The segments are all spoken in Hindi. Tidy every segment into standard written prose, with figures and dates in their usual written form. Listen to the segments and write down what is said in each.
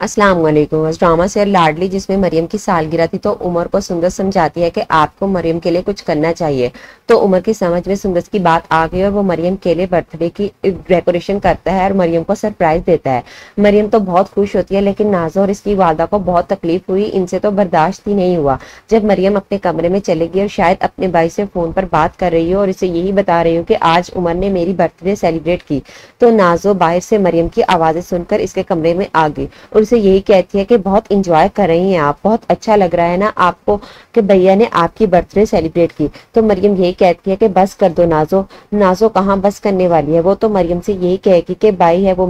अस्सलाम वालेकुम। ड्रामा से लाडली जिसमें मरियम की सालगिरह थी तो उमर को सुंदर समझाती है कि आपको मरियम के लिए कुछ करना चाहिए। तो उमर की समझ में सुंदर की बात आ गई और वो मरियम के लिए बर्थडे की डेकोरेशन करता है और मरियम को सरप्राइज देता है। मरियम तो बहुत खुश होती है, लेकिन नाज़ो और इसकी वालदा को बहुत तकलीफ हुई। इनसे तो बर्दाश्त ही नहीं हुआ। जब मरियम अपने कमरे में चलेगी और शायद अपने भाई से फोन पर बात कर रही हो और इसे यही बता रही हो कि आज उमर ने मेरी बर्थडे सेलिब्रेट की, तो नाज़ो बाहर से मरियम की आवाजें सुनकर इसके कमरे में आ गई और उसे यही कहती है कि बहुत इंजॉय कर रही हैं आप, बहुत अच्छा लग रहा है ना आपको कि भैया ने आपकी बर्थडे सेलिब्रेट की। तो मरियम यही कहती है कि बस कर दो नाज़ो। नाज़ो कहाँ बस करने वाली है, वो तो मरियम से यही कहेगी कि भाई है वो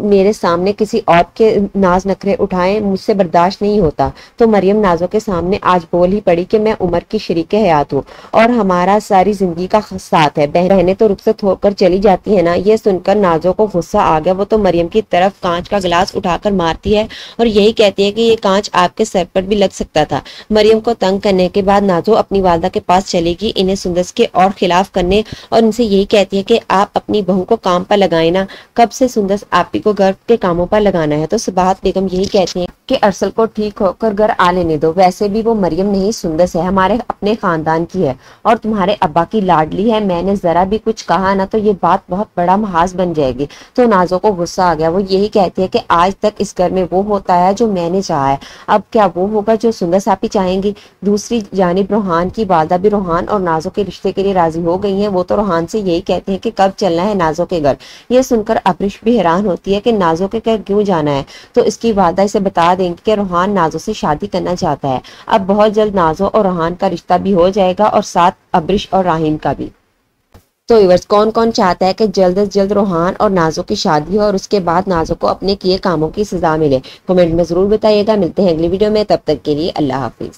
मेरे सामने किसी और के नाज नखरे उठाएं मुझसे बर्दाश्त नहीं होता। तो मरियम नाज़ो के सामने आज बोल ही पड़ी कि मैं उमर की शरीके हयात हूँ और हमारा सारी जिंदगी का साथ है। बहनें तो रुखसत होकर चली जाती है ना। ये सुनकर नाज़ो को गुस्सा आ गया। वो तो मरियम की तरफ कांच का गिलास उठाकर मारती है और यही कहती है कि ये कांच आपके सर पर भी लग सकता था। मरियम को तंग करने के बाद नाज़ो अपनी वालदा के पास चलेगी इन्हें सुंदर के और खिलाफ करने, और इनसे यही कहती है कि आप अपनी बहू को काम पर लगाए ना, कब से सुंदर आप ही को घर के कामों पर लगाना है। तो सबाहत बेगम यही कहती है कि अरसल को ठीक होकर घर आ लेने दो, वैसे भी वो मरियम नहीं सुंदर है, हमारे अपने खानदान की है और तुम्हारे अब्बा की लाडली है। मैंने जरा भी कुछ कहा ना तो ये बात बहुत बड़ा महाज बन जाएगी। तो नाज़ो को गुस्सा आ गया। वो यही कहती है कि आज तक इस घर में वो होता है जो मैंने चाहा है, अब क्या वो होगा जो सुंदर सापी चाहेंगी। दूसरी जानिब रोहान की वालदा भी रोहान और नाज़ो के रिश्ते के लिए राजी हो गई हैं। वो तो रोहान से यही कहते हैं कि कब चलना है नाज़ो के घर। ये सुनकर अब्रिश भी हैरान होती है कि नाज़ो के घर क्यों जाना है। तो इसकी वालदा इसे बता देंगे कि रोहान नाज़ो से शादी करना चाहता है। अब बहुत जल्द नाज़ो और रोहान का रिश्ता भी हो जाएगा और साथ अब्रिश और राहीम का भी। तो व्यूअर्स, कौन कौन चाहता है कि जल्द से जल्द रोहान और नाज़ो की शादी हो और उसके बाद नाज़ो को अपने किए कामों की सजा मिले? कमेंट में जरूर बताइएगा। मिलते हैं अगली वीडियो में, तब तक के लिए अल्लाह हाफिज।